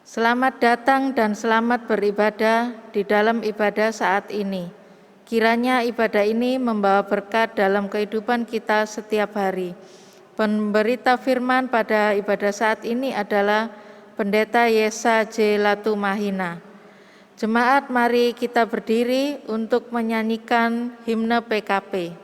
Selamat datang dan selamat beribadah di dalam ibadah saat ini. Kiranya ibadah ini membawa berkat dalam kehidupan kita setiap hari. Pemberita firman pada ibadah saat ini adalah Pendeta Yesa J. Latumahina. Jemaat, mari kita berdiri untuk menyanyikan himne PKP.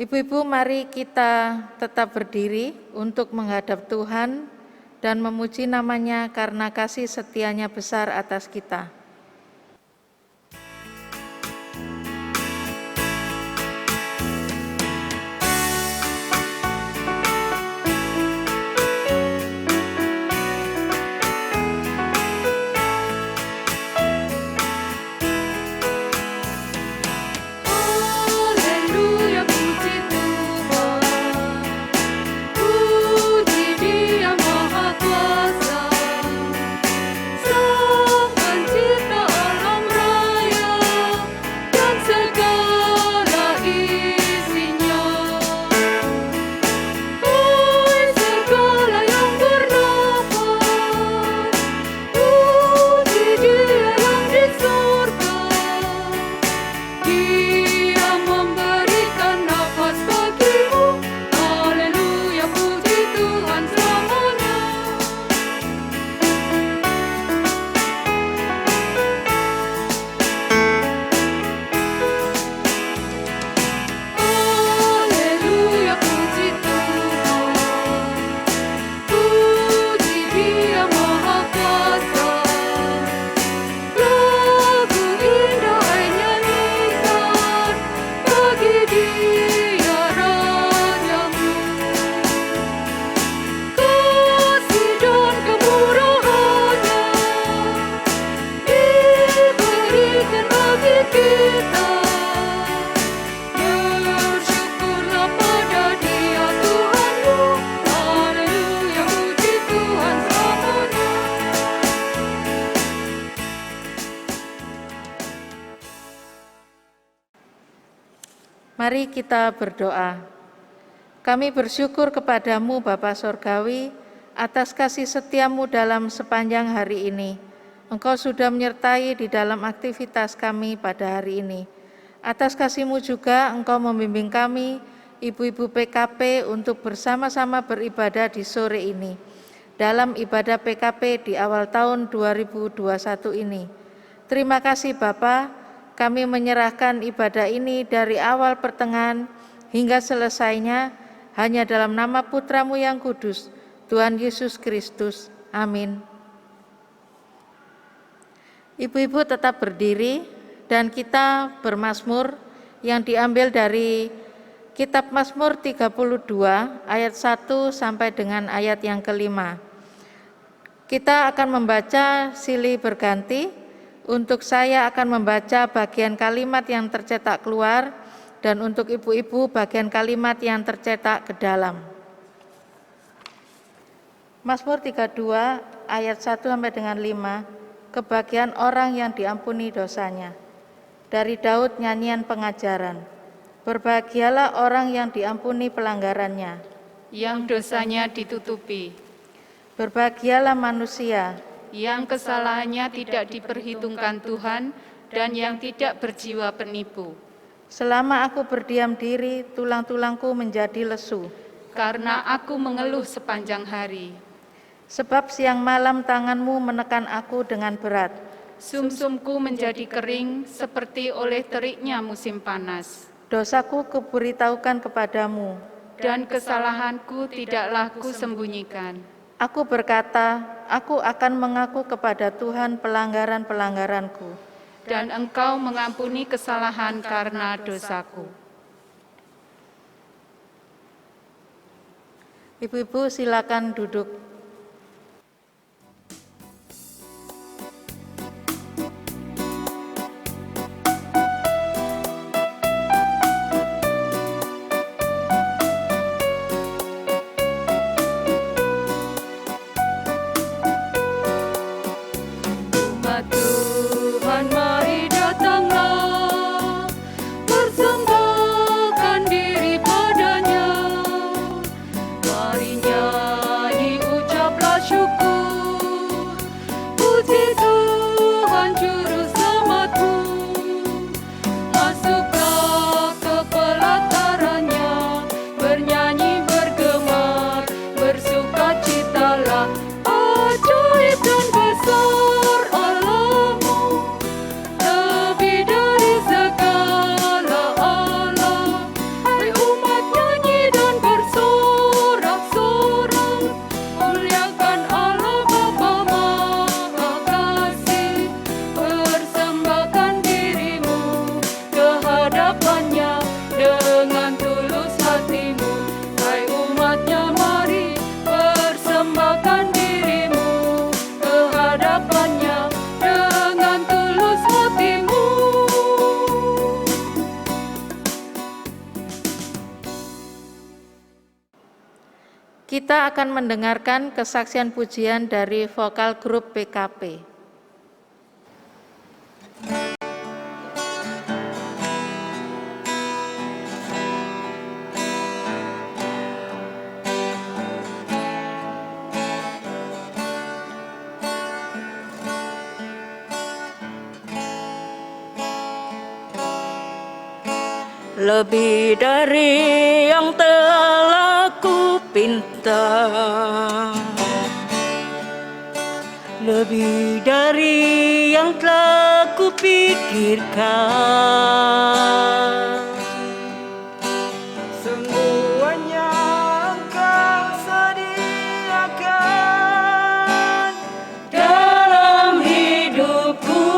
Ibu-ibu, mari kita tetap berdiri untuk menghadap Tuhan dan memuji namanya karena kasih setianya besar atas kita. Mari kita berdoa. Kami bersyukur kepadamu Bapa Sorgawi atas kasih setiamu dalam sepanjang hari ini. Engkau sudah menyertai di dalam aktivitas kami pada hari ini. Atas kasih-Mu juga Engkau membimbing kami, ibu-ibu PKP, untuk bersama-sama beribadah di sore ini. Dalam ibadah PKP di awal tahun 2021 ini. Terima kasih Bapa, kami menyerahkan ibadah ini dari awal pertengahan hingga selesainya hanya dalam nama Putra-Mu yang kudus, Tuhan Yesus Kristus. Amin. Ibu-ibu tetap berdiri dan kita bermazmur yang diambil dari Kitab Mazmur 32 ayat 1 sampai dengan ayat yang kelima. Kita akan membaca silih berganti. Untuk saya akan membaca bagian kalimat yang tercetak keluar dan untuk ibu-ibu bagian kalimat yang tercetak ke dalam. Mazmur 32 ayat 1 sampai dengan 5, kebahagiaan orang yang diampuni dosanya. Dari Daud, nyanyian pengajaran. Berbahagialah orang yang diampuni pelanggarannya, yang dosanya ditutupi. Berbahagialah manusia yang kesalahannya tidak diperhitungkan Tuhan dan yang tidak berjiwa penipu. Selama aku berdiam diri, tulang-tulangku menjadi lesu. Karena aku mengeluh sepanjang hari. Sebab siang malam tanganmu menekan aku dengan berat. Sumsumku menjadi kering seperti oleh teriknya musim panas. Dosaku kuberitahukan kepadamu, dan kesalahanku tidaklah kusembunyikan. Aku berkata, aku akan mengaku kepada Tuhan pelanggaran-pelanggaranku. Dan Engkau mengampuni kesalahan karena dosaku. Ibu-ibu silakan duduk. Kita akan mendengarkan kesaksian pujian dari vokal grup PKP. Lebih dari yang telah kupinta, lebih dari yang telah kupikirkan, semuanya Engkau sediakan dalam hidupku.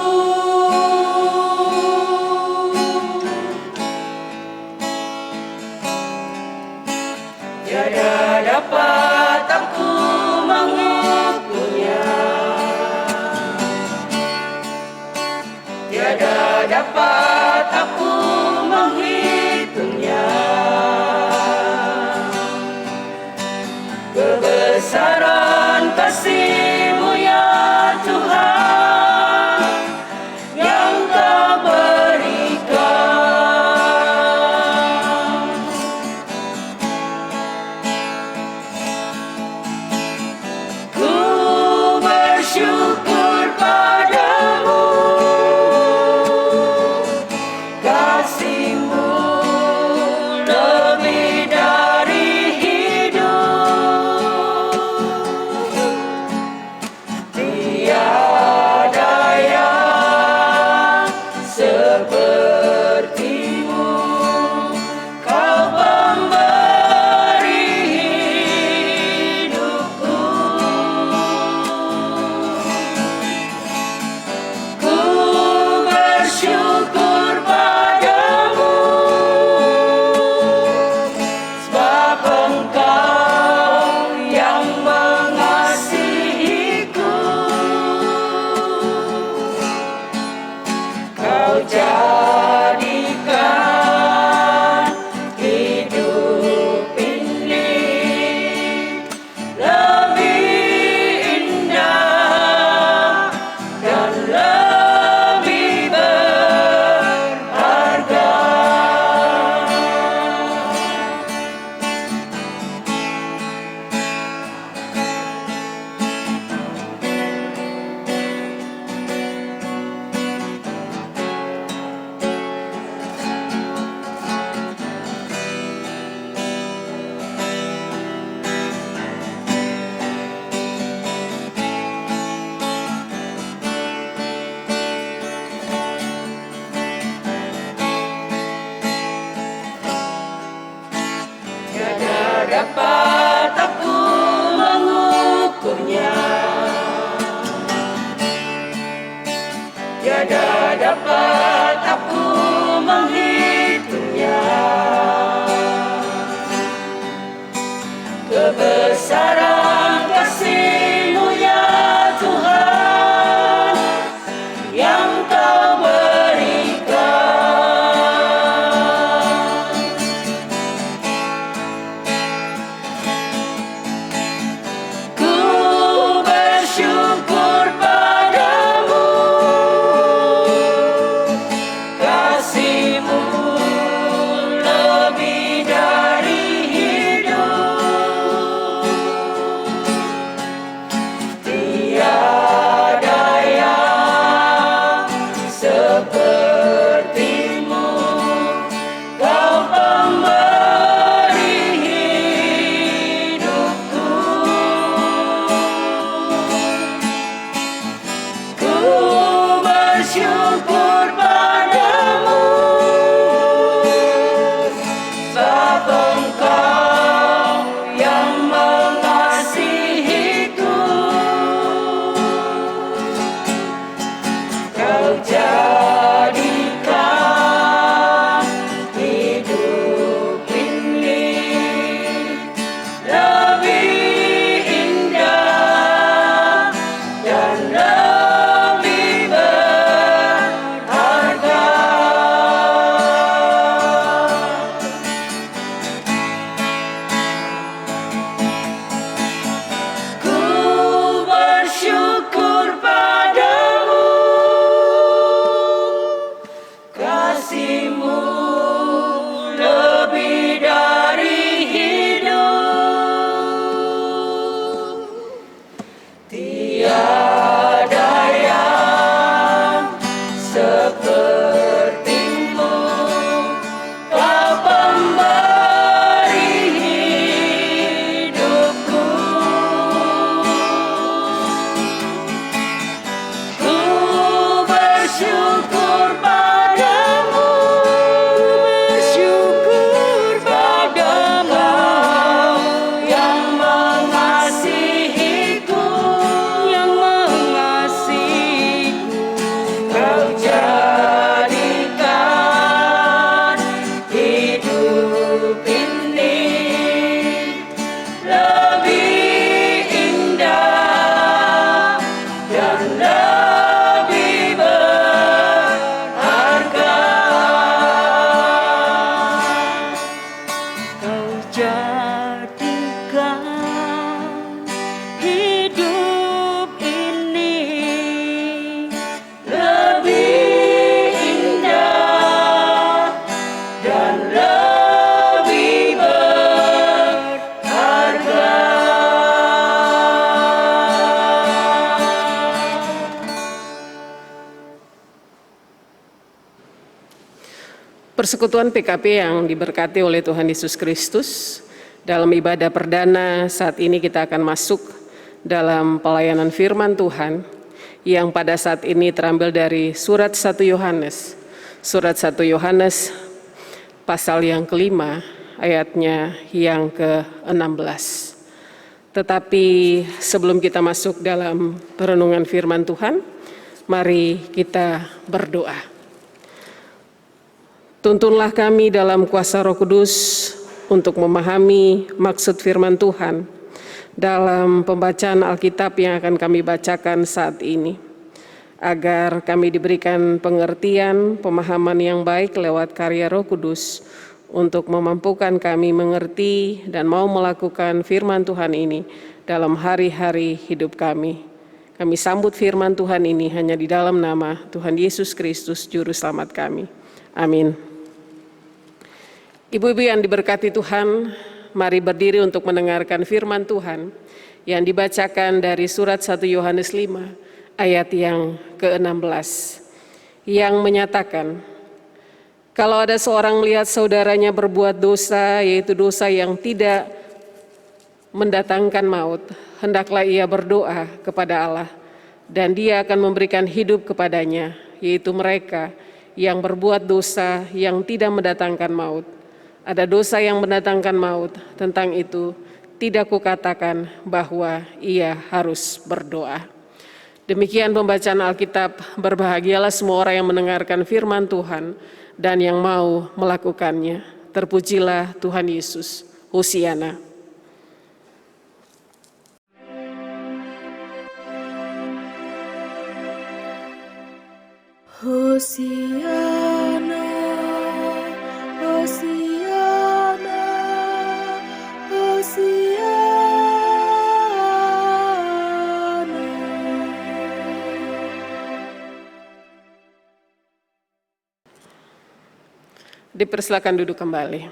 Tiada dapat aku mengukurnya, tiada dapat aku menghitungnya. Kebesaran kasih-Mu ya Tuhan yang Kau berikan. dapat aku mengukurnya, tiada dapat aku menghitungnya. Kebesaran kasih-Mu ya Tuhan yang Kau berikan. Ku bersyukur padamu, kasih-Mu lebih dari hidup. Tiada yang seperti-Mu, Kau pemberi hidupku. Ku bersyukur padamu, sebab Engkau yang mengasihiku. Kau jadikan hidup ini lebih indah dan lebih berharga. Ku bersyukur padamu, kasih-Mu lebih dari hidup. Tiada yang seperti-Mu, Kau pemberi hidupku. Ku bersyukur padamu, Kau yang mengasihiku, Kau jadikan hidup ini lebih indah dan lebih berharga. Kau jadikan hidup ini lebih indah dan lebih berharga. Persekutuan PKP yang diberkati oleh Tuhan Yesus Kristus, dalam ibadah perdana saat ini kita akan masuk dalam pelayanan firman Tuhan yang pada saat ini terambil dari surat 1 Yohanes. Surat 1 Yohanes pasal yang kelima ayatnya yang ke-16. Tetapi sebelum kita masuk dalam perenungan firman Tuhan, mari kita berdoa. Tuntunlah kami dalam kuasa Roh Kudus untuk memahami maksud firman Tuhan dalam pembacaan Alkitab yang akan kami bacakan saat ini, agar kami diberikan pengertian, pemahaman yang baik lewat karya Roh Kudus untuk memampukan kami mengerti dan mau melakukan firman Tuhan ini dalam hari-hari hidup kami. Kami sambut firman Tuhan ini hanya di dalam nama Tuhan Yesus Kristus, Juru Selamat kami. Amin. Ibu-ibu yang diberkati Tuhan, mari berdiri untuk mendengarkan firman Tuhan yang dibacakan dari surat 1 Yohanes 5 ayat yang ke-16 yang menyatakan, kalau ada seorang melihat saudaranya berbuat dosa, yaitu dosa yang tidak mendatangkan maut, hendaklah ia berdoa kepada Allah dan Dia akan memberikan hidup kepadanya, yaitu mereka yang berbuat dosa yang tidak mendatangkan maut, Ada dosa yang mendatangkan maut, tentang itu tidak kukatakan bahwa ia harus berdoa. Demikian pembacaan Alkitab. Berbahagialah semua orang yang mendengarkan firman Tuhan dan yang mau melakukannya. Terpujilah Tuhan Yesus. Hosiana. Hosiana, Hosiana, Hosiana. Dipersilakan duduk kembali.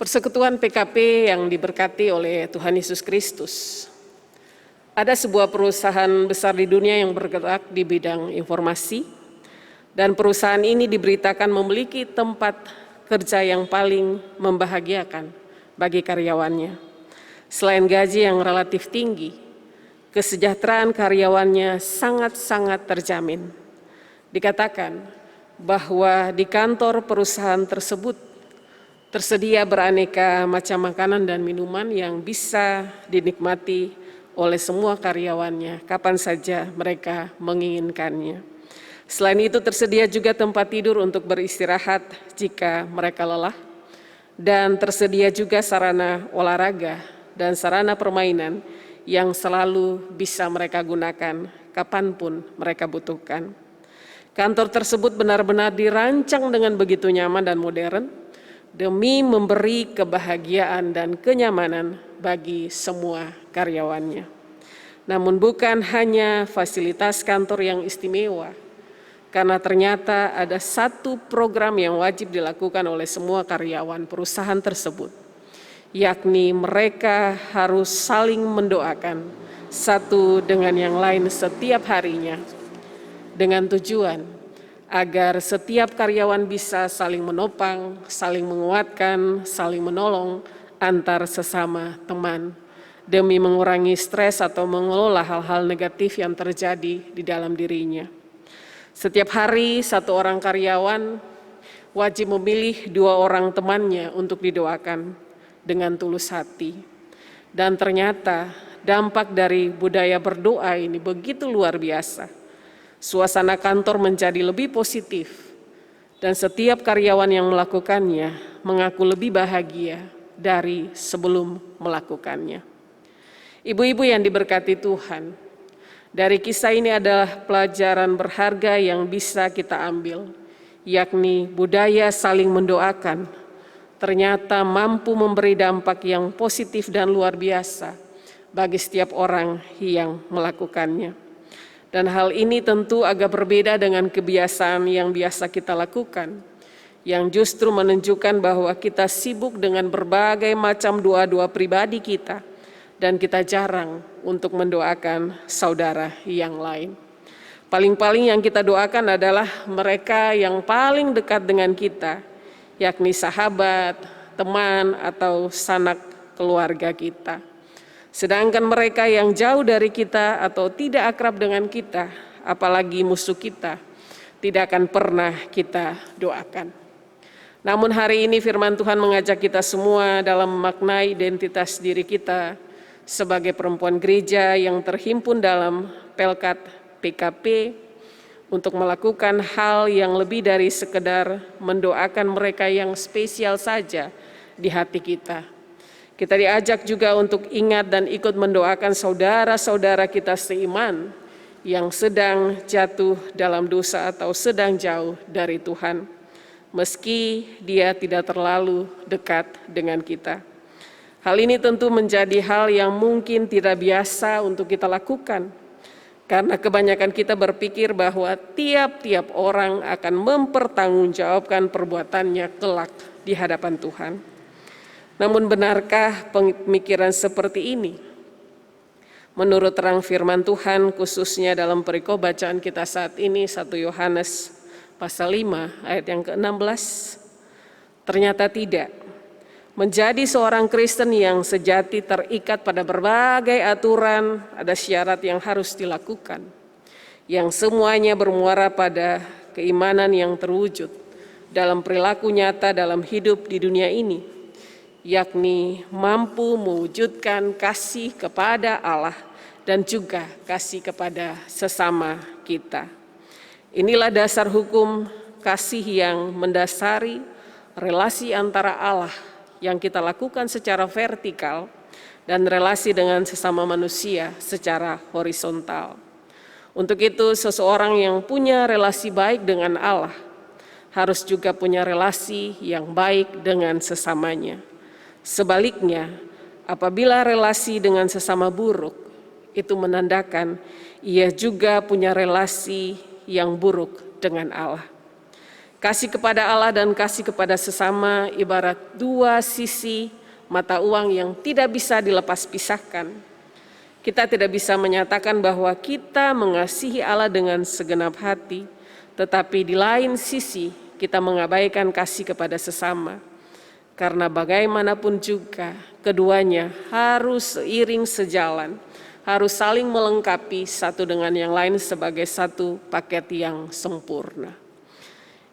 Persekutuan PKP yang diberkati oleh Tuhan Yesus Kristus. Ada sebuah perusahaan besar di dunia yang bergerak di bidang informasi, dan perusahaan ini diberitakan memiliki tempat kerja yang paling membahagiakan bagi karyawannya. Selain gaji yang relatif tinggi, kesejahteraan karyawannya sangat-sangat terjamin. Dikatakan bahwa di kantor perusahaan tersebut tersedia beraneka macam makanan dan minuman yang bisa dinikmati oleh semua karyawannya kapan saja mereka menginginkannya. Selain itu tersedia juga tempat tidur untuk beristirahat jika mereka lelah, dan tersedia juga sarana olahraga dan sarana permainan yang selalu bisa mereka gunakan kapanpun mereka butuhkan. Kantor tersebut benar-benar dirancang dengan begitu nyaman dan modern demi memberi kebahagiaan dan kenyamanan bagi semua karyawannya. Namun bukan hanya fasilitas kantor yang istimewa, karena ternyata ada satu program yang wajib dilakukan oleh semua karyawan perusahaan tersebut, yakni mereka harus saling mendoakan satu dengan yang lain setiap harinya, dengan tujuan agar setiap karyawan bisa saling menopang, saling menguatkan, saling menolong antar sesama teman, demi mengurangi stres atau mengelola hal-hal negatif yang terjadi di dalam dirinya. Setiap hari satu orang karyawan wajib memilih 2 orang temannya untuk didoakan dengan tulus hati. Dan ternyata dampak dari budaya berdoa ini begitu luar biasa. Suasana kantor menjadi lebih positif dan setiap karyawan yang melakukannya mengaku lebih bahagia dari sebelum melakukannya. Ibu-ibu yang diberkati Tuhan, dari kisah ini adalah pelajaran berharga yang bisa kita ambil, yakni budaya saling mendoakan ternyata mampu memberi dampak yang positif dan luar biasa bagi setiap orang yang melakukannya. Dan hal ini tentu agak berbeda dengan kebiasaan yang biasa kita lakukan, yang justru menunjukkan bahwa kita sibuk dengan berbagai macam doa-doa pribadi kita, dan kita jarang untuk mendoakan saudara yang lain. Paling-paling yang kita doakan adalah mereka yang paling dekat dengan kita, yakni sahabat, teman, atau sanak keluarga kita. Sedangkan mereka yang jauh dari kita atau tidak akrab dengan kita, apalagi musuh kita, tidak akan pernah kita doakan. Namun hari ini firman Tuhan mengajak kita semua dalam memaknai identitas diri kita sebagai perempuan gereja yang terhimpun dalam Pelkat PKP untuk melakukan hal yang lebih dari sekedar mendoakan mereka yang spesial saja di hati kita. Kita diajak juga untuk ingat dan ikut mendoakan saudara-saudara kita seiman yang sedang jatuh dalam dosa atau sedang jauh dari Tuhan, meski dia tidak terlalu dekat dengan kita. Hal ini tentu menjadi hal yang mungkin tidak biasa untuk kita lakukan, karena kebanyakan kita berpikir bahwa tiap-tiap orang akan mempertanggungjawabkan perbuatannya kelak di hadapan Tuhan. Namun benarkah pemikiran seperti ini? Menurut terang firman Tuhan, khususnya dalam perikop bacaan kita saat ini, 1 Yohanes pasal 5 ayat yang ke-16, ternyata tidak. Menjadi seorang Kristen yang sejati terikat pada berbagai aturan, ada syarat yang harus dilakukan, yang semuanya bermuara pada keimanan yang terwujud dalam perilaku nyata dalam hidup di dunia ini, yakni mampu mewujudkan kasih kepada Allah dan juga kasih kepada sesama kita. Inilah dasar hukum kasih yang mendasari relasi antara Allah yang kita lakukan secara vertikal dan relasi dengan sesama manusia secara horizontal. Untuk itu, seseorang yang punya relasi baik dengan Allah harus juga punya relasi yang baik dengan sesamanya. Sebaliknya, apabila relasi dengan sesama buruk, itu menandakan ia juga punya relasi yang buruk dengan Allah. Kasih kepada Allah dan kasih kepada sesama ibarat dua sisi mata uang yang tidak bisa dilepas pisahkan. Kita tidak bisa menyatakan bahwa kita mengasihi Allah dengan segenap hati, tetapi di lain sisi kita mengabaikan kasih kepada sesama. Karena bagaimanapun juga keduanya harus seiring sejalan, harus saling melengkapi satu dengan yang lain sebagai satu paket yang sempurna.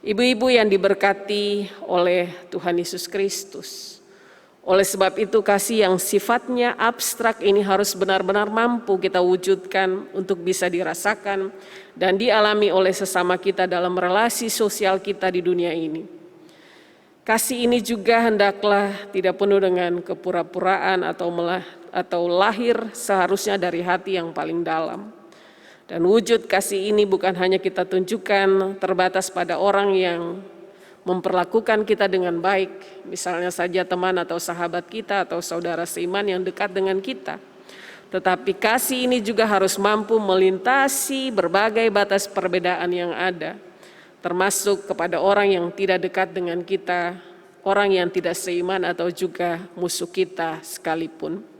Ibu-ibu yang diberkati oleh Tuhan Yesus Kristus, oleh sebab itu kasih yang sifatnya abstrak ini harus benar-benar mampu kita wujudkan untuk bisa dirasakan dan dialami oleh sesama kita dalam relasi sosial kita di dunia ini. Kasih ini juga hendaklah tidak penuh dengan kepura-puraan atau lahir seharusnya dari hati yang paling dalam. Dan wujud kasih ini bukan hanya kita tunjukkan terbatas pada orang yang memperlakukan kita dengan baik, misalnya saja teman atau sahabat kita atau saudara seiman yang dekat dengan kita. Tetapi kasih ini juga harus mampu melintasi berbagai batas perbedaan yang ada, termasuk kepada orang yang tidak dekat dengan kita, orang yang tidak seiman atau juga musuh kita sekalipun.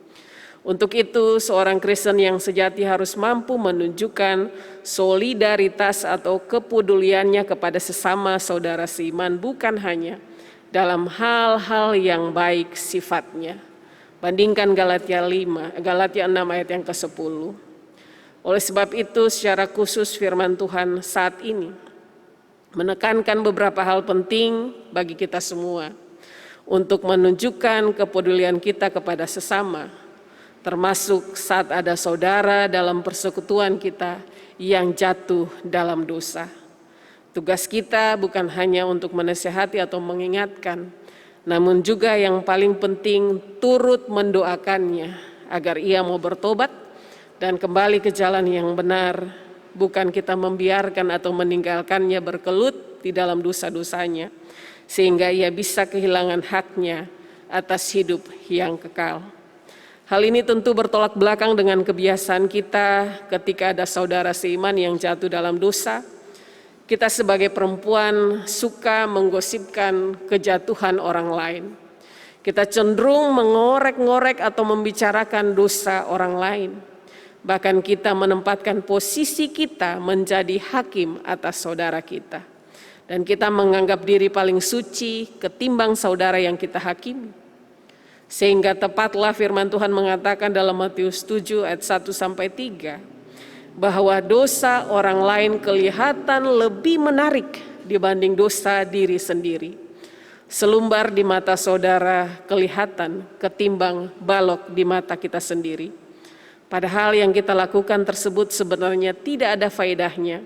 Untuk itu, seorang Kristen yang sejati harus mampu menunjukkan solidaritas atau kepeduliannya kepada sesama saudara seiman bukan hanya dalam hal-hal yang baik sifatnya. Bandingkan Galatia 6 ayat yang ke-10. Oleh sebab itu, secara khusus firman Tuhan saat ini menekankan beberapa hal penting bagi kita semua untuk menunjukkan kepedulian kita kepada sesama, termasuk saat ada saudara dalam persekutuan kita yang jatuh dalam dosa. Tugas kita bukan hanya untuk menasihati atau mengingatkan, namun juga yang paling penting turut mendoakannya agar ia mau bertobat dan kembali ke jalan yang benar, bukan kita membiarkan atau meninggalkannya berkelut di dalam dosa-dosanya, sehingga ia bisa kehilangan haknya atas hidup yang kekal. Hal ini tentu bertolak belakang dengan kebiasaan kita ketika ada saudara seiman yang jatuh dalam dosa. Kita sebagai perempuan suka menggosipkan kejatuhan orang lain. Kita cenderung mengorek-ngorek atau membicarakan dosa orang lain. Bahkan kita menempatkan posisi kita menjadi hakim atas saudara kita. Dan kita menganggap diri paling suci ketimbang saudara yang kita hakimi. Sehingga tepatlah firman Tuhan mengatakan dalam Matius 7 ayat 1-3 bahwa dosa orang lain kelihatan lebih menarik dibanding dosa diri sendiri. Selumbar di mata saudara kelihatan ketimbang balok di mata kita sendiri. Padahal yang kita lakukan tersebut sebenarnya tidak ada faedahnya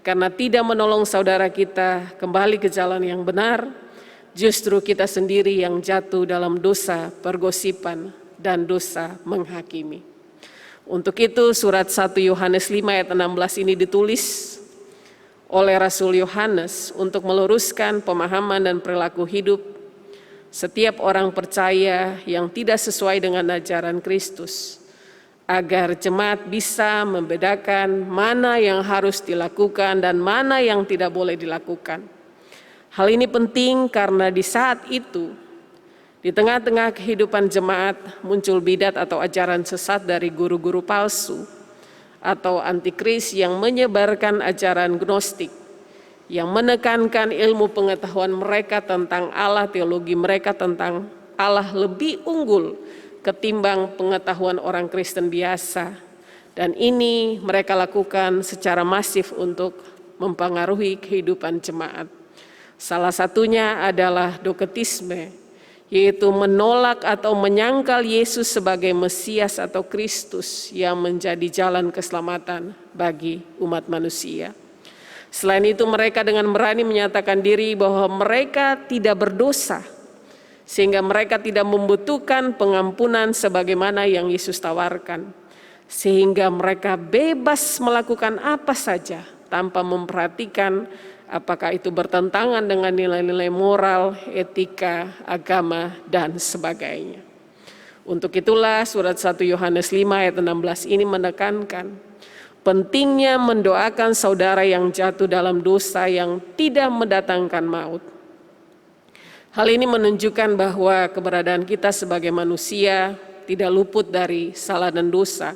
karena tidak menolong saudara kita kembali ke jalan yang benar. Justru kita sendiri yang jatuh dalam dosa pergosipan dan dosa menghakimi. Untuk itu surat 1 Yohanes 5 ayat 16 ini ditulis oleh Rasul Yohanes untuk meluruskan pemahaman dan perilaku hidup setiap orang percaya yang tidak sesuai dengan ajaran Kristus, agar jemaat bisa membedakan mana yang harus dilakukan dan mana yang tidak boleh dilakukan. Hal ini penting karena di saat itu, di tengah-tengah kehidupan jemaat muncul bidat atau ajaran sesat dari guru-guru palsu atau antikris yang menyebarkan ajaran gnostik, yang menekankan ilmu pengetahuan mereka tentang Allah, teologi mereka tentang Allah lebih unggul ketimbang pengetahuan orang Kristen biasa. Dan ini mereka lakukan secara masif untuk mempengaruhi kehidupan jemaat. Salah satunya adalah doketisme, yaitu menolak atau menyangkal Yesus sebagai Mesias atau Kristus yang menjadi jalan keselamatan bagi umat manusia. Selain itu mereka dengan berani menyatakan diri bahwa mereka tidak berdosa, sehingga mereka tidak membutuhkan pengampunan sebagaimana yang Yesus tawarkan. Sehingga mereka bebas melakukan apa saja tanpa memperhatikan apakah itu bertentangan dengan nilai-nilai moral, etika, agama, dan sebagainya. Untuk itulah surat 1 Yohanes 5 ayat 16 ini menekankan pentingnya mendoakan saudara yang jatuh dalam dosa yang tidak mendatangkan maut. Hal ini menunjukkan bahwa keberadaan kita sebagai manusia tidak luput dari salah dan dosa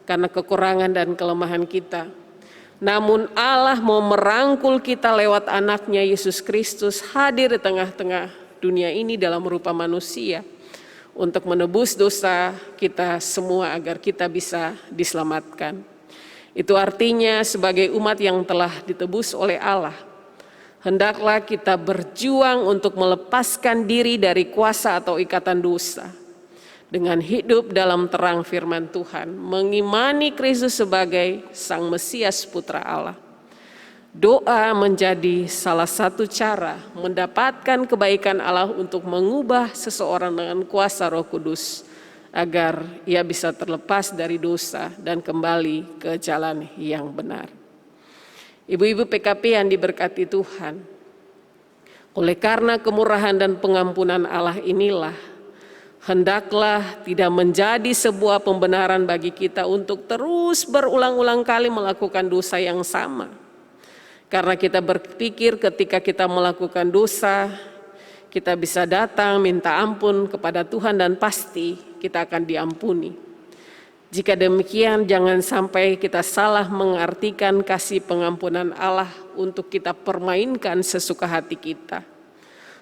karena kekurangan dan kelemahan kita. Namun Allah mau merangkul kita lewat anaknya Yesus Kristus hadir di tengah-tengah dunia ini dalam rupa manusia untuk menebus dosa kita semua agar kita bisa diselamatkan. Itu artinya sebagai umat yang telah ditebus oleh Allah, hendaklah kita berjuang untuk melepaskan diri dari kuasa atau ikatan dosa dengan hidup dalam terang firman Tuhan, mengimani Kristus sebagai Sang Mesias Putra Allah. Doa menjadi salah satu cara mendapatkan kebaikan Allah untuk mengubah seseorang dengan kuasa Roh Kudus agar ia bisa terlepas dari dosa dan kembali ke jalan yang benar. Ibu-ibu PKP yang diberkati Tuhan, oleh karena kemurahan dan pengampunan Allah inilah, hendaklah tidak menjadi sebuah pembenaran bagi kita untuk terus berulang-ulang kali melakukan dosa yang sama. Karena kita berpikir ketika kita melakukan dosa, kita bisa datang minta ampun kepada Tuhan dan pasti kita akan diampuni. Jika demikian, jangan sampai kita salah mengartikan kasih pengampunan Allah untuk kita permainkan sesuka hati kita.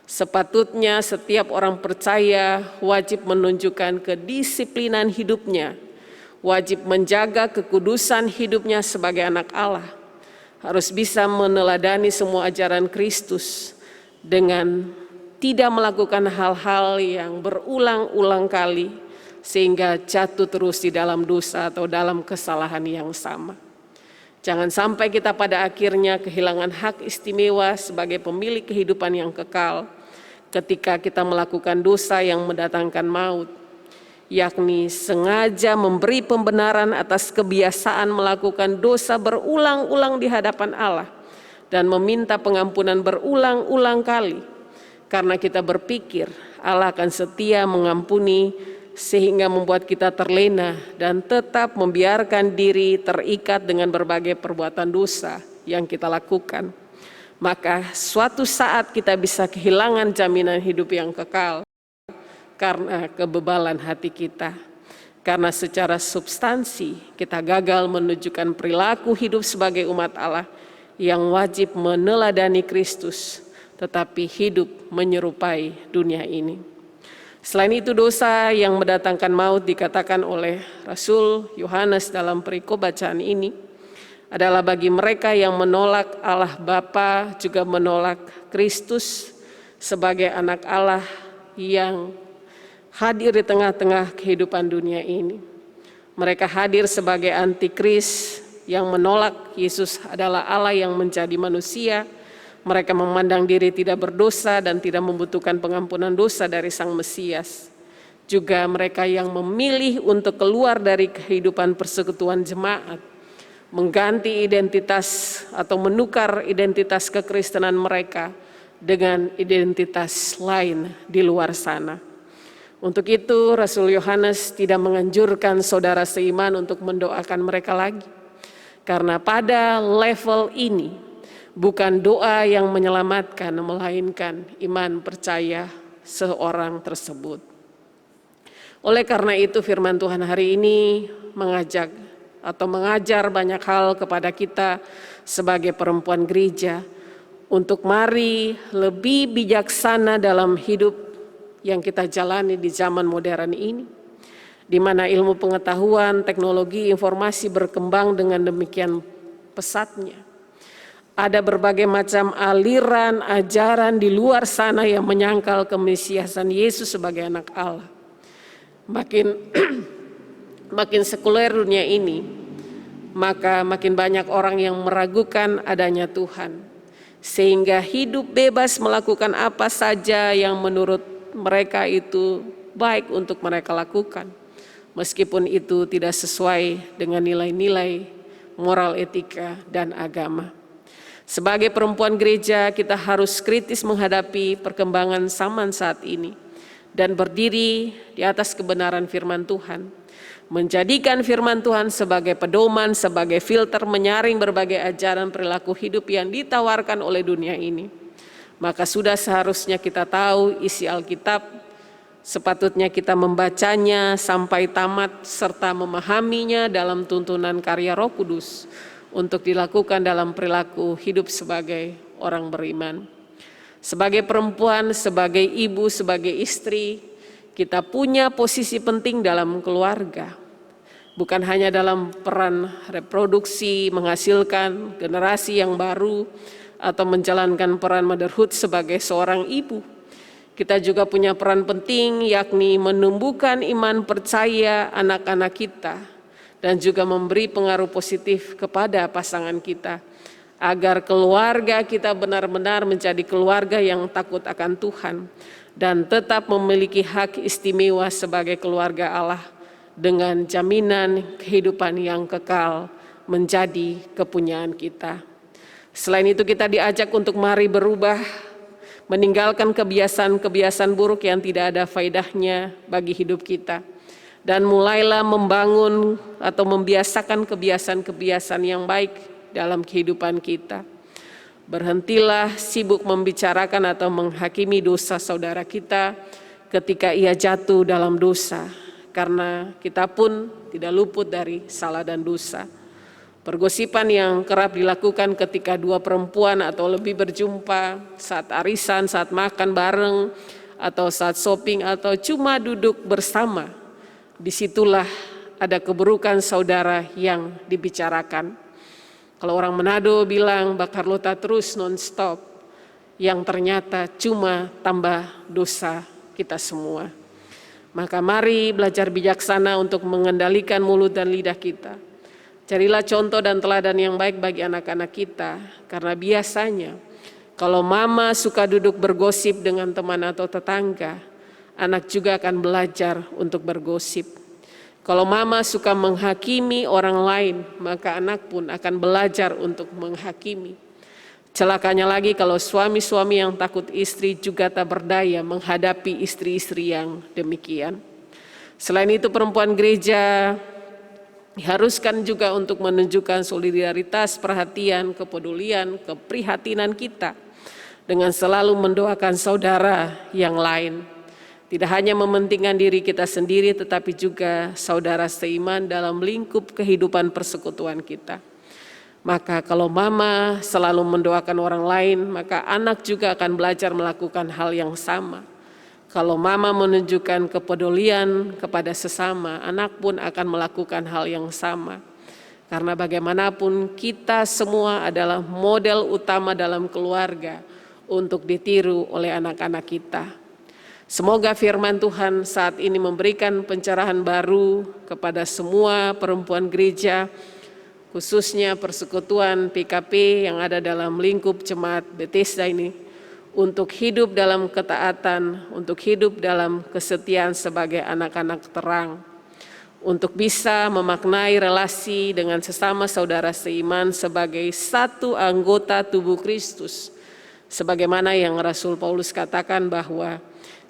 Sepatutnya setiap orang percaya wajib menunjukkan kedisiplinan hidupnya, wajib menjaga kekudusan hidupnya sebagai anak Allah, harus bisa meneladani semua ajaran Kristus dengan tidak melakukan hal-hal yang berulang-ulang kali sehingga jatuh terus di dalam dosa atau dalam kesalahan yang sama. Jangan sampai kita pada akhirnya kehilangan hak istimewa sebagai pemilik kehidupan yang kekal ketika kita melakukan dosa yang mendatangkan maut, yakni sengaja memberi pembenaran atas kebiasaan melakukan dosa berulang-ulang di hadapan Allah dan meminta pengampunan berulang-ulang kali karena kita berpikir Allah akan setia mengampuni sehingga membuat kita terlena dan tetap membiarkan diri terikat dengan berbagai perbuatan dosa yang kita lakukan. Maka suatu saat kita bisa kehilangan jaminan hidup yang kekal karena kebebalan hati kita. Karena secara substansi kita gagal menunjukkan perilaku hidup sebagai umat Allah yang wajib meneladani Kristus, tetapi hidup menyerupai dunia ini. Selain itu, dosa yang mendatangkan maut dikatakan oleh Rasul Yohanes dalam perikop bacaan ini adalah bagi mereka yang menolak Allah Bapa, juga menolak Kristus sebagai anak Allah yang hadir di tengah-tengah kehidupan dunia ini. Mereka hadir sebagai antikris yang menolak Yesus adalah Allah yang menjadi manusia. Mereka memandang diri tidak berdosa dan tidak membutuhkan pengampunan dosa dari Sang Mesias. Juga mereka yang memilih untuk keluar dari kehidupan persekutuan jemaat, mengganti identitas atau menukar identitas kekristenan mereka dengan identitas lain di luar sana. Untuk itu Rasul Yohanes tidak menganjurkan saudara seiman untuk mendoakan mereka lagi. Karena pada level ini bukan doa yang menyelamatkan, melainkan iman percaya seorang tersebut. Oleh karena itu firman Tuhan hari ini mengajak atau mengajar banyak hal kepada kita sebagai perempuan gereja untuk mari lebih bijaksana dalam hidup yang kita jalani di zaman modern ini, di mana ilmu pengetahuan, teknologi, informasi berkembang dengan demikian pesatnya. Ada berbagai macam aliran, ajaran di luar sana yang menyangkal kemesiasan Yesus sebagai anak Allah. Makin sekuler dunia ini, maka makin banyak orang yang meragukan adanya Tuhan. Sehingga hidup bebas melakukan apa saja yang menurut mereka itu baik untuk mereka lakukan. Meskipun itu tidak sesuai dengan nilai-nilai moral, etika, dan agama. Sebagai perempuan gereja, kita harus kritis menghadapi perkembangan zaman saat ini dan berdiri di atas kebenaran firman Tuhan. Menjadikan firman Tuhan sebagai pedoman, sebagai filter menyaring berbagai ajaran perilaku hidup yang ditawarkan oleh dunia ini. Maka sudah seharusnya kita tahu isi Alkitab, sepatutnya kita membacanya sampai tamat serta memahaminya dalam tuntunan karya Roh Kudus untuk dilakukan dalam perilaku hidup sebagai orang beriman. Sebagai perempuan, sebagai ibu, sebagai istri, kita punya posisi penting dalam keluarga. Bukan hanya dalam peran reproduksi, menghasilkan generasi yang baru, atau menjalankan peran motherhood sebagai seorang ibu. Kita juga punya peran penting, yakni menumbuhkan iman percaya anak-anak kita, dan juga memberi pengaruh positif kepada pasangan kita, agar keluarga kita benar-benar menjadi keluarga yang takut akan Tuhan, dan tetap memiliki hak istimewa sebagai keluarga Allah, dengan jaminan kehidupan yang kekal menjadi kepunyaan kita. Selain itu kita diajak untuk mari berubah, meninggalkan kebiasaan-kebiasaan buruk yang tidak ada faedahnya bagi hidup kita. Dan mulailah membangun atau membiasakan kebiasaan-kebiasaan yang baik dalam kehidupan kita. Berhentilah sibuk membicarakan atau menghakimi dosa saudara kita ketika ia jatuh dalam dosa. Karena kita pun tidak luput dari salah dan dosa. Pergosipan yang kerap dilakukan ketika dua perempuan atau lebih berjumpa saat arisan, saat makan bareng, atau saat shopping, atau cuma duduk bersama. Disitulah ada keburukan saudara yang dibicarakan. Kalau orang Manado bilang bakar lota terus non-stop, yang ternyata cuma tambah dosa kita semua. Maka mari belajar bijaksana untuk mengendalikan mulut dan lidah kita. Carilah contoh dan teladan yang baik bagi anak-anak kita, karena biasanya kalau mama suka duduk bergosip dengan teman atau tetangga, anak juga akan belajar untuk bergosip. Kalau mama suka menghakimi orang lain, maka anak pun akan belajar untuk menghakimi. Celakanya lagi kalau suami-suami yang takut istri juga tak berdaya menghadapi istri-istri yang demikian. Selain itu perempuan gereja diharuskan juga untuk menunjukkan solidaritas, perhatian, kepedulian, keprihatinan kita dengan selalu mendoakan saudara yang lain. Tidak hanya mementingkan diri kita sendiri tetapi juga saudara seiman dalam lingkup kehidupan persekutuan kita. Maka kalau mama selalu mendoakan orang lain, maka anak juga akan belajar melakukan hal yang sama. Kalau mama menunjukkan kepedulian kepada sesama, anak pun akan melakukan hal yang sama. Karena bagaimanapun kita semua adalah model utama dalam keluarga untuk ditiru oleh anak-anak kita. Semoga firman Tuhan saat ini memberikan pencerahan baru kepada semua perempuan gereja, khususnya persekutuan PKP yang ada dalam lingkup jemaat Bethesda ini, untuk hidup dalam ketaatan, untuk hidup dalam kesetiaan sebagai anak-anak terang, untuk bisa memaknai relasi dengan sesama saudara seiman sebagai satu anggota tubuh Kristus. Sebagaimana yang Rasul Paulus katakan bahwa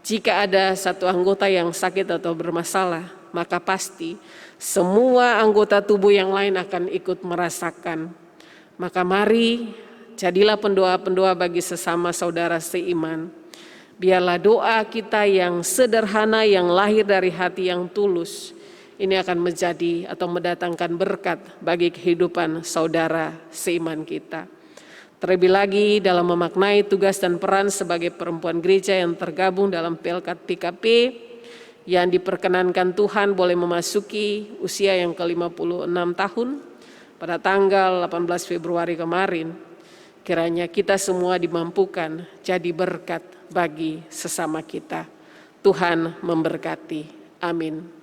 jika ada satu anggota yang sakit atau bermasalah, maka pasti semua anggota tubuh yang lain akan ikut merasakan. Maka mari jadilah pendoa-pendoa bagi sesama saudara seiman. Biarlah doa kita yang sederhana, yang lahir dari hati yang tulus, ini akan menjadi atau mendatangkan berkat bagi kehidupan saudara seiman kita. Terlebih lagi dalam memaknai tugas dan peran sebagai perempuan gereja yang tergabung dalam Pelkat PKP, yang diperkenankan Tuhan boleh memasuki usia yang ke-56 tahun pada tanggal 18 Februari kemarin. Kiranya kita semua dimampukan jadi berkat bagi sesama kita. Tuhan memberkati. Amin.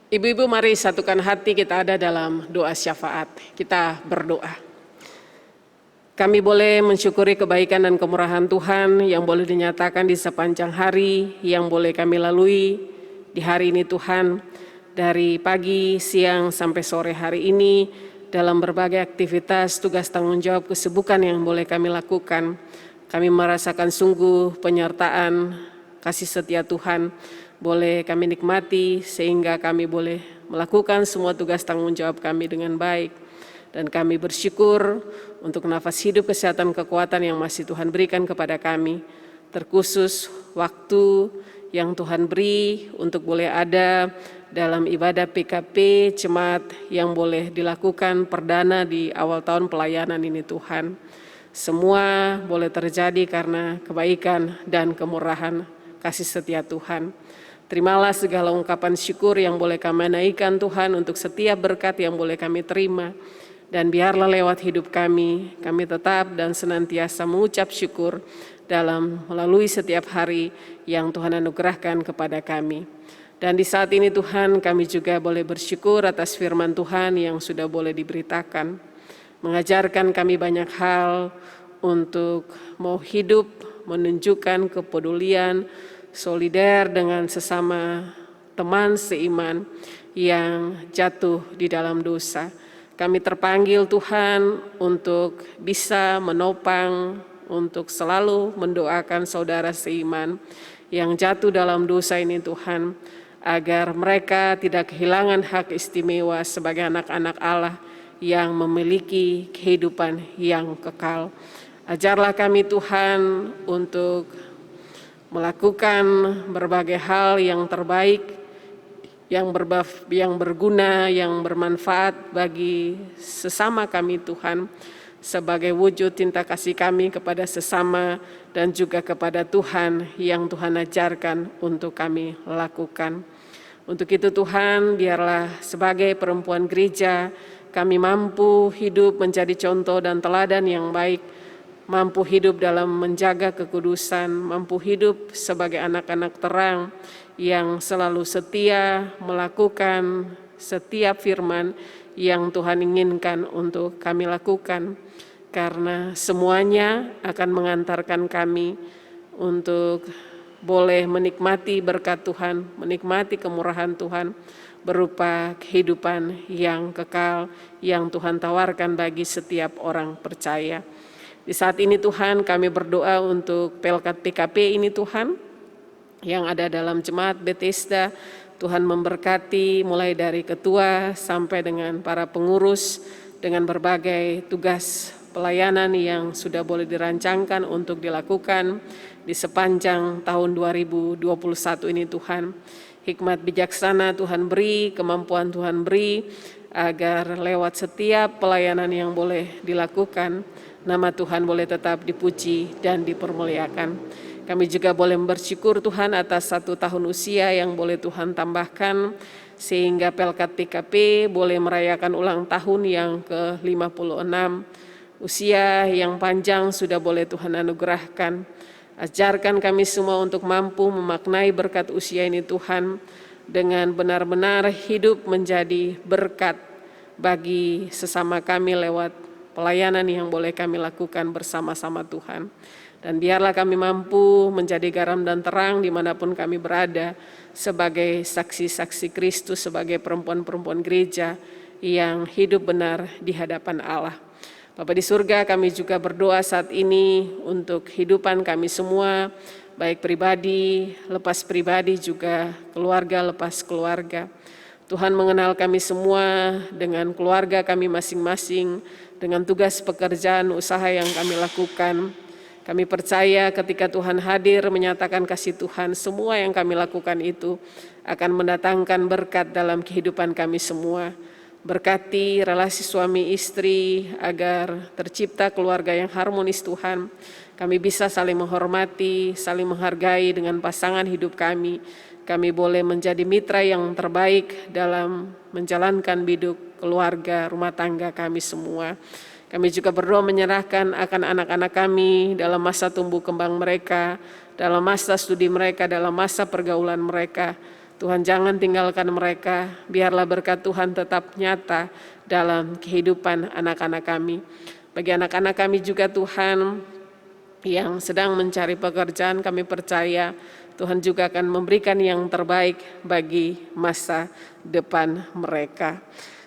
Ibu-ibu, mari satukan hati kita ada dalam doa syafaat. Kita berdoa. Kami boleh mensyukuri kebaikan dan kemurahan Tuhan yang boleh dinyatakan di sepanjang hari, yang boleh kami lalui di hari ini Tuhan. Dari pagi, siang, sampai sore hari ini, dalam berbagai aktivitas, tugas tanggung jawab, kesibukan yang boleh kami lakukan. Kami merasakan sungguh penyertaan, kasih setia Tuhan, boleh kami nikmati sehingga kami boleh melakukan semua tugas tanggung jawab kami dengan baik. Dan kami bersyukur untuk nafas hidup, kesehatan, kekuatan yang masih Tuhan berikan kepada kami. Terkhusus waktu yang Tuhan beri untuk boleh ada dalam ibadah PKP Jemaat yang boleh dilakukan perdana di awal tahun pelayanan ini Tuhan. Semua boleh terjadi karena kebaikan dan kemurahan kasih setia Tuhan. Terimalah segala ungkapan syukur yang boleh kami naikkan Tuhan untuk setiap berkat yang boleh kami terima. Dan biarlah lewat hidup kami tetap dan senantiasa mengucap syukur dalam melalui setiap hari yang Tuhan anugerahkan kepada kami. Dan di saat ini Tuhan, kami juga boleh bersyukur atas firman Tuhan yang sudah boleh diberitakan. Mengajarkan kami banyak hal untuk mau hidup, menunjukkan kepedulian, solider dengan sesama teman seiman yang jatuh di dalam dosa. Kami terpanggil Tuhan untuk bisa menopang, untuk selalu mendoakan saudara seiman yang jatuh dalam dosa ini Tuhan, agar mereka tidak kehilangan hak istimewa sebagai anak-anak Allah yang memiliki kehidupan yang kekal. Ajarlah kami Tuhan untuk melakukan berbagai hal yang terbaik, yang berguna, yang bermanfaat bagi sesama kami Tuhan, sebagai wujud cinta kasih kami kepada sesama dan juga kepada Tuhan yang Tuhan ajarkan untuk kami lakukan. Untuk itu Tuhan, biarlah sebagai perempuan gereja kami mampu hidup menjadi contoh dan teladan yang baik, mampu hidup dalam menjaga kekudusan, mampu hidup sebagai anak-anak terang yang selalu setia melakukan setiap firman yang Tuhan inginkan untuk kami lakukan, karena semuanya akan mengantarkan kami untuk boleh menikmati berkat Tuhan, menikmati kemurahan Tuhan berupa kehidupan yang kekal yang Tuhan tawarkan bagi setiap orang percaya. Di saat ini Tuhan, kami berdoa untuk Pelkat PKP ini Tuhan, yang ada dalam jemaat Bethesda. Tuhan memberkati mulai dari ketua sampai dengan para pengurus dengan berbagai tugas pelayanan yang sudah boleh dirancangkan untuk dilakukan di sepanjang tahun 2021 ini Tuhan. Hikmat bijaksana Tuhan beri, kemampuan Tuhan beri, agar lewat setiap pelayanan yang boleh dilakukan, nama Tuhan boleh tetap dipuji dan dipermuliakan. Kami juga boleh bersyukur Tuhan atas 1 tahun usia yang boleh Tuhan tambahkan, sehingga Pelkat PKP boleh merayakan ulang tahun yang ke-56. Usia yang panjang sudah boleh Tuhan anugerahkan. Ajarkan kami semua untuk mampu memaknai berkat usia ini Tuhan, dengan benar-benar hidup menjadi berkat bagi sesama kami lewat pelayanan yang boleh kami lakukan bersama-sama Tuhan. Dan biarlah kami mampu menjadi garam dan terang dimanapun kami berada, sebagai saksi-saksi Kristus, sebagai perempuan-perempuan gereja yang hidup benar di hadapan Allah. Bapa di surga, kami juga berdoa saat ini untuk kehidupan kami semua, baik pribadi, lepas pribadi, juga keluarga, lepas keluarga. Tuhan mengenal kami semua dengan keluarga kami masing-masing, dengan tugas pekerjaan usaha yang kami lakukan. Kami percaya ketika Tuhan hadir menyatakan kasih Tuhan, semua yang kami lakukan itu akan mendatangkan berkat dalam kehidupan kami semua. Berkati relasi suami istri agar tercipta keluarga yang harmonis Tuhan. Kami bisa saling menghormati, saling menghargai dengan pasangan hidup kami. Kami boleh menjadi mitra yang terbaik dalam menjalankan hidup keluarga, rumah tangga kami semua. Kami juga berdoa menyerahkan akan anak-anak kami dalam masa tumbuh kembang mereka, dalam masa studi mereka, dalam masa pergaulan mereka. Tuhan, jangan tinggalkan mereka, biarlah berkat Tuhan tetap nyata dalam kehidupan anak-anak kami. Bagi anak-anak kami juga Tuhan yang sedang mencari pekerjaan, kami percaya Tuhan juga akan memberikan yang terbaik bagi masa depan mereka.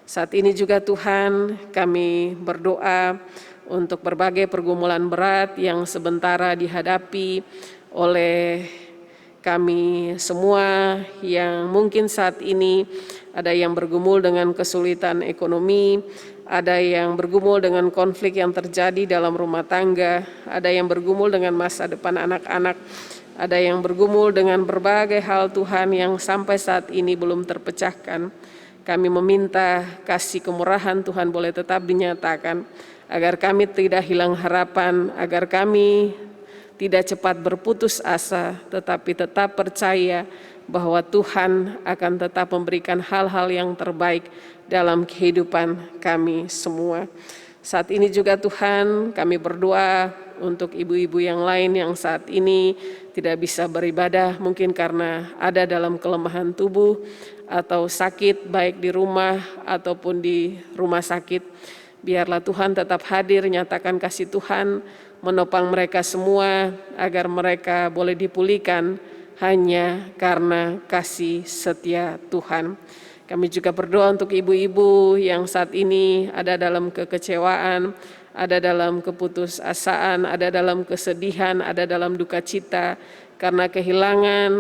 Saat ini juga Tuhan, kami berdoa untuk berbagai pergumulan berat yang sementara dihadapi oleh kami semua, yang mungkin saat ini ada yang bergumul dengan kesulitan ekonomi, ada yang bergumul dengan konflik yang terjadi dalam rumah tangga, ada yang bergumul dengan masa depan anak-anak, ada yang bergumul dengan berbagai hal Tuhan yang sampai saat ini belum terpecahkan. Kami meminta kasih kemurahan Tuhan boleh tetap dinyatakan, agar kami tidak hilang harapan, agar kami tidak cepat berputus asa, tetapi tetap percaya bahwa Tuhan akan tetap memberikan hal-hal yang terbaik dalam kehidupan kami semua. Saat ini juga Tuhan, kami berdoa untuk ibu-ibu yang lain yang saat ini tidak bisa beribadah, mungkin karena ada dalam kelemahan tubuh atau sakit, baik di rumah ataupun di rumah sakit. Biarlah Tuhan tetap hadir, nyatakan kasih Tuhan, menopang mereka semua agar mereka boleh dipulihkan hanya karena kasih setia Tuhan. Kami juga berdoa untuk ibu-ibu yang saat ini ada dalam kekecewaan, ada dalam keputusasaan, ada dalam kesedihan, ada dalam duka cita karena kehilangan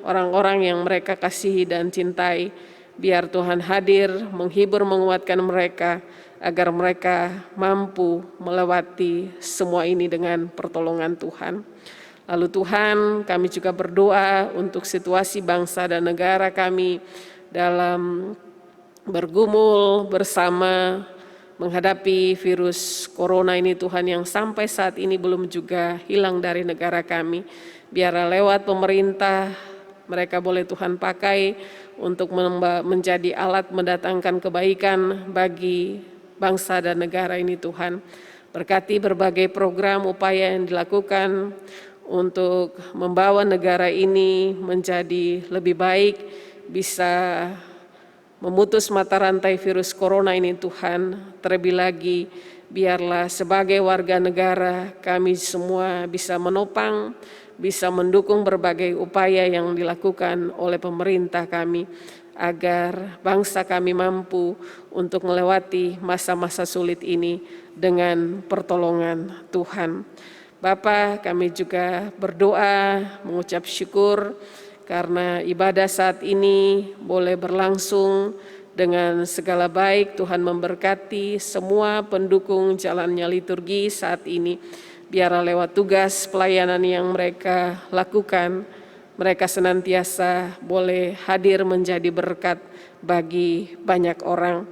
orang-orang yang mereka kasihi dan cintai. Biar Tuhan hadir, menghibur, menguatkan mereka, agar mereka mampu melewati semua ini dengan pertolongan Tuhan. Lalu Tuhan, kami juga berdoa untuk situasi bangsa dan negara kami dalam bergumul bersama menghadapi virus corona ini Tuhan, yang sampai saat ini belum juga hilang dari negara kami. Biarlah lewat pemerintah mereka boleh Tuhan pakai untuk menjadi alat mendatangkan kebaikan bagi bangsa dan negara ini Tuhan. Berkati berbagai program upaya yang dilakukan untuk membawa negara ini menjadi lebih baik, bisa memutus mata rantai virus corona ini Tuhan. Terlebih lagi biarlah sebagai warga negara kami semua bisa menopang, bisa mendukung berbagai upaya yang dilakukan oleh pemerintah kami, agar bangsa kami mampu untuk melewati masa-masa sulit ini dengan pertolongan Tuhan. Bapa, kami juga berdoa mengucap syukur karena ibadah saat ini boleh berlangsung dengan segala baik. Tuhan memberkati semua pendukung jalannya liturgi saat ini. Biarlah lewat tugas pelayanan yang mereka lakukan, mereka senantiasa boleh hadir menjadi berkat bagi banyak orang.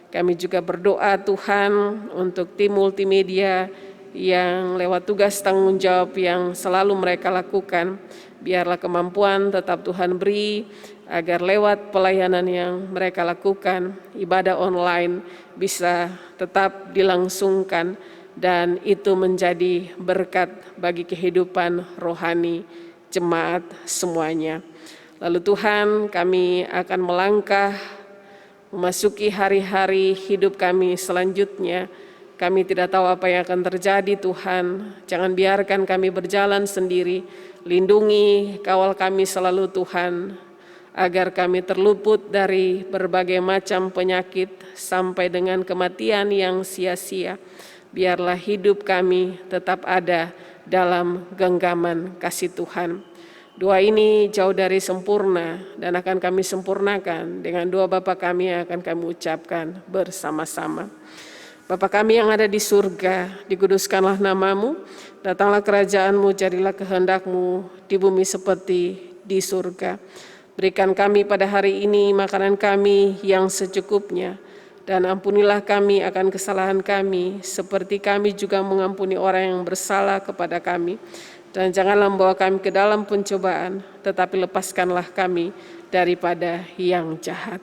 Kami juga berdoa Tuhan untuk tim multimedia yang lewat tugas tanggung jawab yang selalu mereka lakukan. Biarlah kemampuan tetap Tuhan beri agar lewat pelayanan yang mereka lakukan, ibadah online bisa tetap dilangsungkan dan itu menjadi berkat bagi kehidupan rohani jemaat semuanya. Lalu Tuhan, kami akan melangkah memasuki hari-hari hidup kami selanjutnya. Kami tidak tahu apa yang akan terjadi Tuhan. Jangan biarkan kami berjalan sendiri. Lindungi, kawal kami selalu Tuhan, agar kami terluput dari berbagai macam penyakit sampai dengan kematian yang sia-sia. Biarlah hidup kami tetap ada dalam genggaman kasih Tuhan. Doa ini jauh dari sempurna dan akan kami sempurnakan dengan doa Bapa kami yang akan kami ucapkan bersama-sama. Bapa kami yang ada di surga, dikuduskanlah namamu, datanglah kerajaanmu, jadilah kehendakmu di bumi seperti di surga. Berikan kami pada hari ini makanan kami yang secukupnya, dan ampunilah kami akan kesalahan kami, seperti kami juga mengampuni orang yang bersalah kepada kami. Dan janganlah membawa kami ke dalam pencobaan, tetapi lepaskanlah kami daripada yang jahat.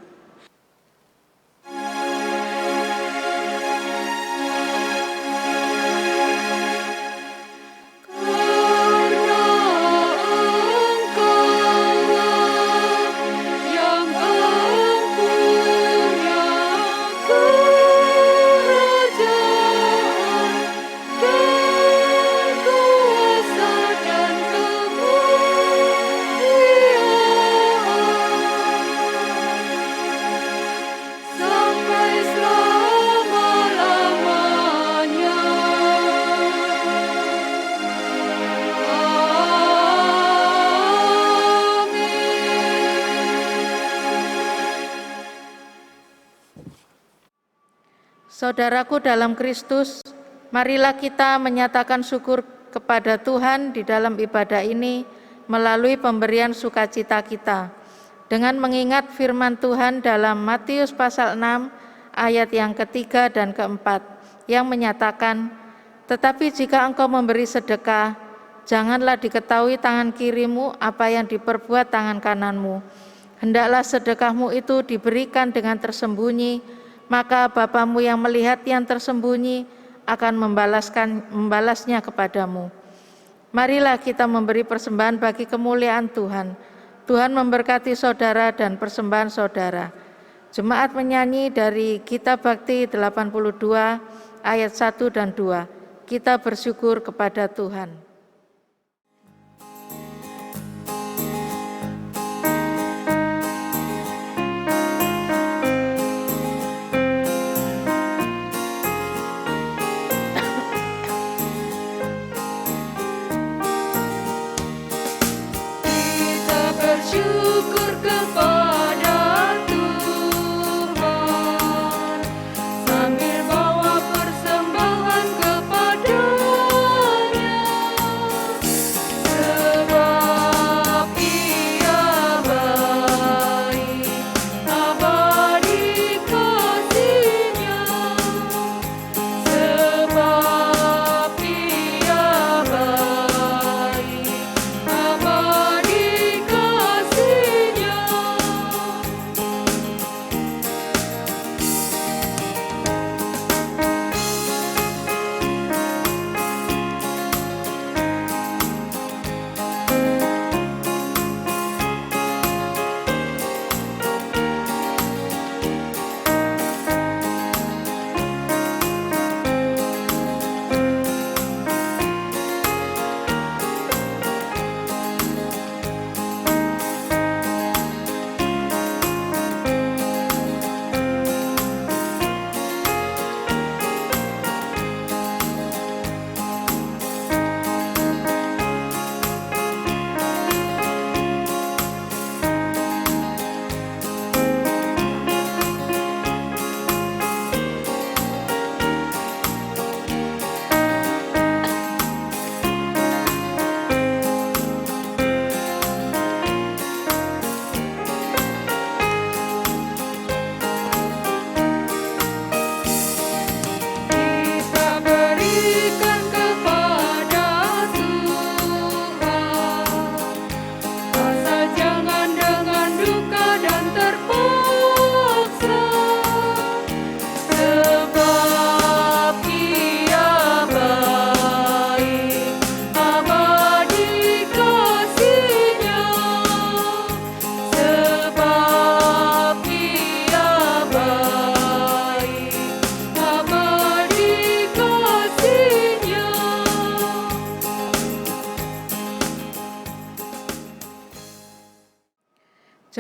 Saudaraku dalam Kristus, marilah kita menyatakan syukur kepada Tuhan di dalam ibadah ini melalui pemberian sukacita kita. Dengan mengingat firman Tuhan dalam Matius pasal 6 ayat yang ketiga dan keempat yang menyatakan, tetapi jika engkau memberi sedekah, janganlah diketahui tangan kirimu apa yang diperbuat tangan kananmu. Hendaklah sedekahmu itu diberikan dengan tersembunyi, maka Bapamu yang melihat yang tersembunyi akan membalasnya kepadamu. Marilah kita memberi persembahan bagi kemuliaan Tuhan. Tuhan memberkati saudara dan persembahan saudara. Jemaat menyanyi dari Kitab Bakti 82 ayat 1 dan 2. Kita bersyukur kepada Tuhan. Bersyukur kepada Tuhan sambil bawa persembahan kepada-Nya.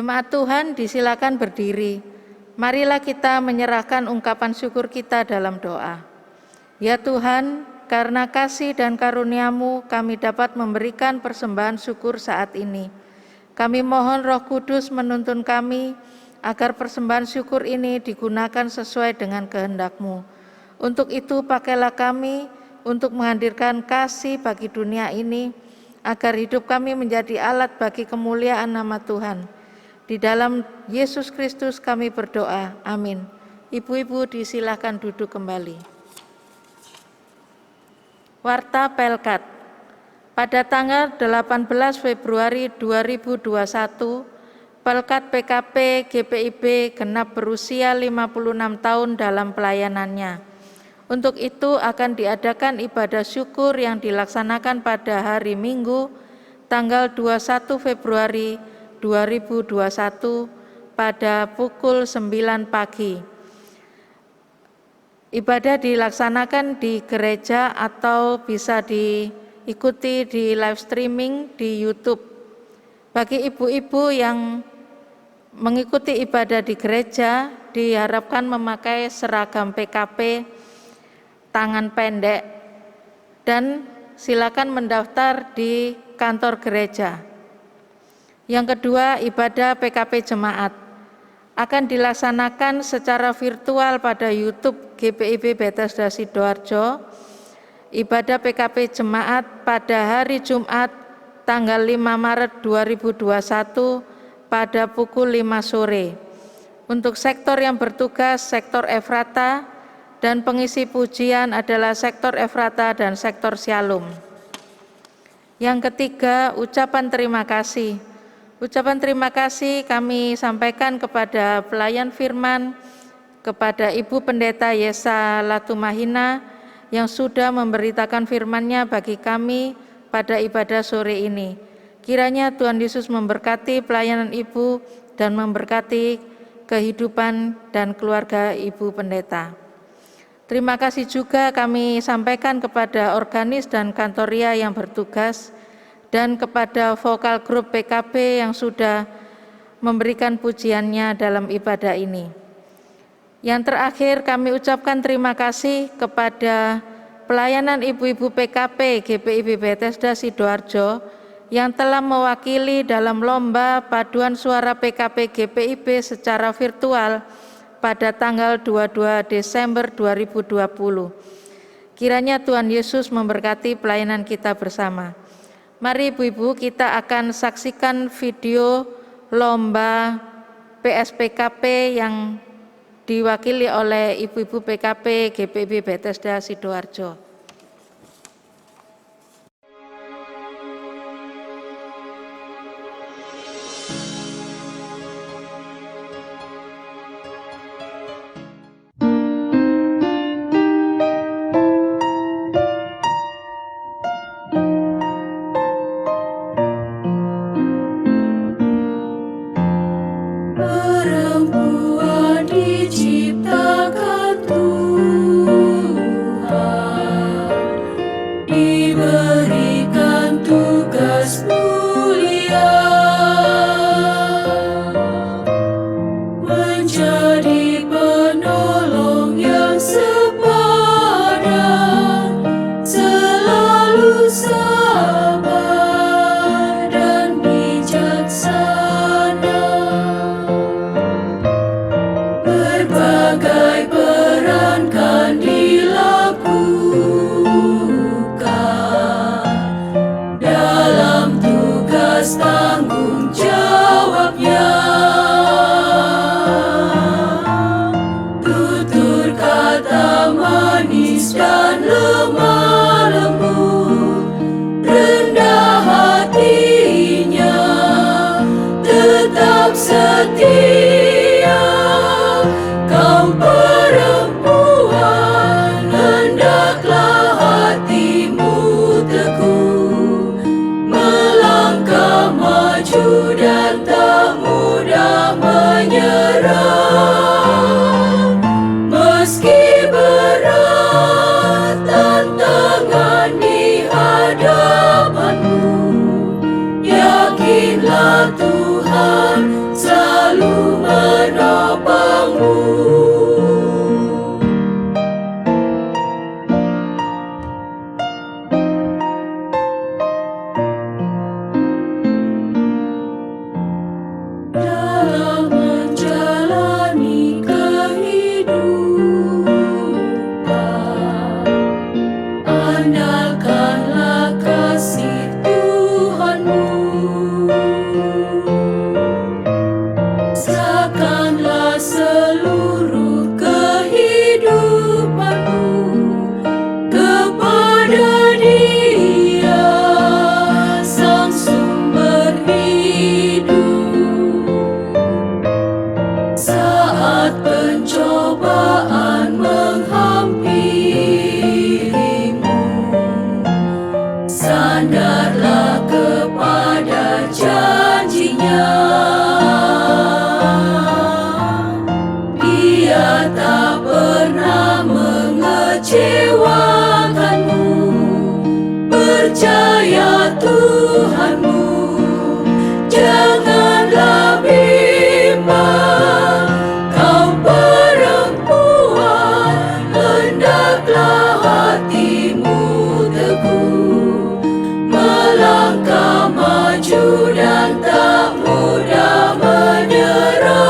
Jemaat Tuhan disilakan berdiri. Marilah kita menyerahkan ungkapan syukur kita dalam doa. Ya Tuhan, karena kasih dan karunia-Mu kami dapat memberikan persembahan syukur saat ini. Kami mohon Roh Kudus menuntun kami agar persembahan syukur ini digunakan sesuai dengan kehendak-Mu. Untuk itu pakailah kami untuk menghadirkan kasih bagi dunia ini, agar hidup kami menjadi alat bagi kemuliaan nama Tuhan. Di dalam Yesus Kristus kami berdoa, amin. Ibu-ibu disilakan duduk kembali. Warta Pelkat. Pada tanggal 18 Februari 2021, Pelkat PKP GPIB genap berusia 56 tahun dalam pelayanannya. Untuk itu akan diadakan ibadah syukur yang dilaksanakan pada hari Minggu, tanggal 21 Februari 2021 pada pukul 9 pagi. Ibadah dilaksanakan di gereja atau bisa diikuti di live streaming di YouTube. Bagi ibu-ibu yang mengikuti ibadah di gereja, diharapkan memakai seragam PKP tangan pendek dan silakan mendaftar di kantor gereja. Yang kedua, ibadah PKP Jemaat akan dilaksanakan secara virtual pada YouTube GPIB Bethesda Sidoarjo. Ibadah PKP Jemaat pada hari Jumat tanggal 5 Maret 2021 pada pukul 5 sore. Untuk sektor yang bertugas, sektor Efrata, dan pengisi pujian adalah sektor Efrata dan sektor Shalom. Yang ketiga, ucapan terima kasih. Ucapan terima kasih kami sampaikan kepada pelayan firman, kepada Ibu Pendeta Yesa Latumahina yang sudah memberitakan firman-Nya bagi kami pada ibadah sore ini. Kiranya Tuhan Yesus memberkati pelayanan Ibu dan memberkati kehidupan dan keluarga Ibu Pendeta. Terima kasih juga kami sampaikan kepada organis dan kantoria yang bertugas, dan kepada vokal grup PKB yang sudah memberikan pujiannya dalam ibadah ini. Yang terakhir kami ucapkan terima kasih kepada pelayanan ibu-ibu PKP GPIB Bethesda Sidoarjo yang telah mewakili dalam lomba paduan suara PKP GPIB secara virtual pada tanggal 22 Desember 2020. Kiranya Tuhan Yesus memberkati pelayanan kita bersama. Mari ibu-ibu kita akan saksikan video lomba PSPKP yang diwakili oleh ibu-ibu PKP GPIB Bethesda Sidoarjo. Perempuan diciptakan Tuhan, diberikan tugas mulia, menjadi penolong yang sepadan, selalu sabar dan bijaksana. Berbagai peran kan dilakukan dalam tugas tanggung jawabnya. selalu menopangmu. Dalam menjalani kehidupan, andalkanlah kasih Tuhanmu. Serahkanlah seluruh kehidupanmu kepada Dia, Sang Sumber hidup. Saat pencobaan menghampirimu, sandarlah kepada janji-Nya. Dia tak pernah mengecewakanmu. Percaya Tuhanmu, janganlah bimbang. Kau perempuan, hendaklah hatimu teguh, melangkah maju dan tak mudah menyerah.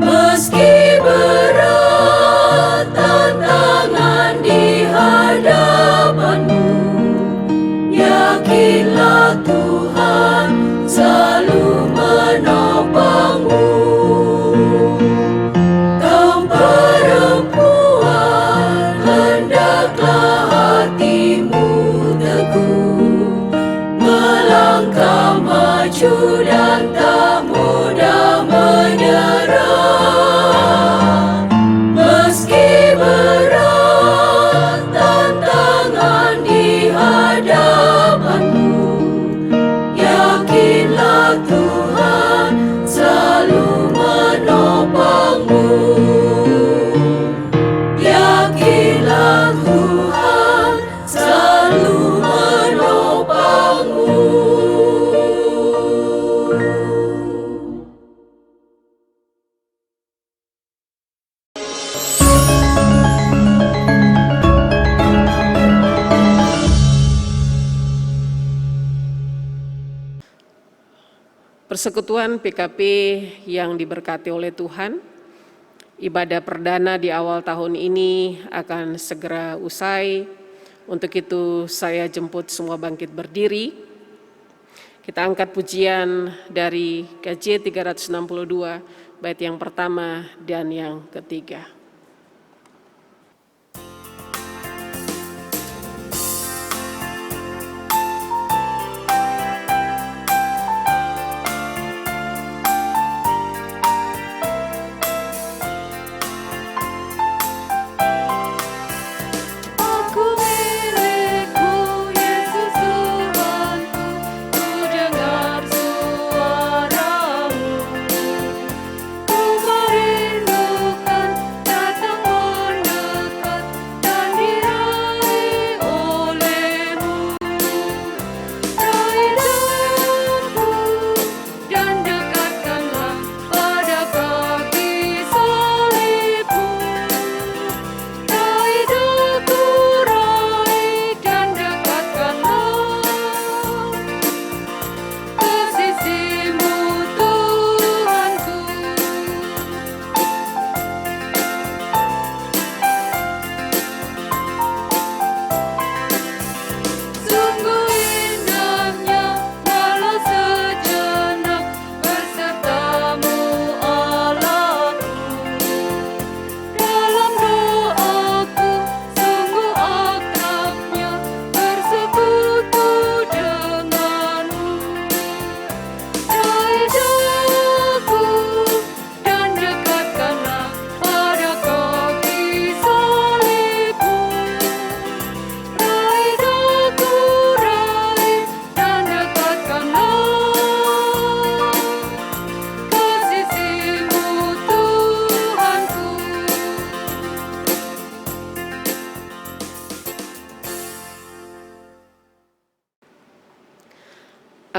Meski berat tantangan di hadapanmu, yakinlah Tuhan selalu menopangmu. Kau perempuan, hendaklah hatimu teguh, melangkah maju dan tak mudah menyerah. Meski berat tantangan di hadapanmu, yakinlah Tuhan selalu menopangmu. Yakinlah Tuhan selalu menopangmu. Persekutuan PKP yang diberkati oleh Tuhan, ibadah perdana di awal tahun ini akan segera usai. Untuk itu saya jemput semua bangkit berdiri. Kita angkat pujian dari KJ 362, bait yang pertama dan yang ketiga. Ku merindukan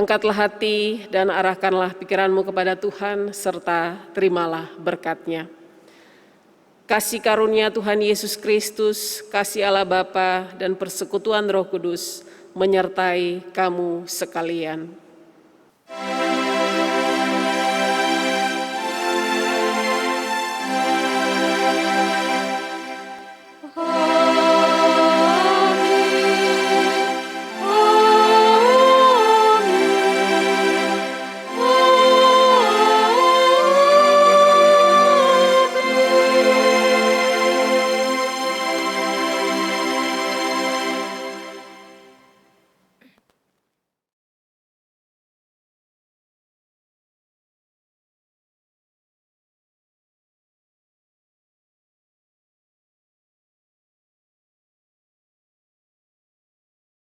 Angkatlah hati dan arahkanlah pikiranmu kepada Tuhan, serta terimalah berkat-Nya. Kasih karunia Tuhan Yesus Kristus, kasih Allah Bapa, dan persekutuan Roh Kudus menyertai kamu sekalian.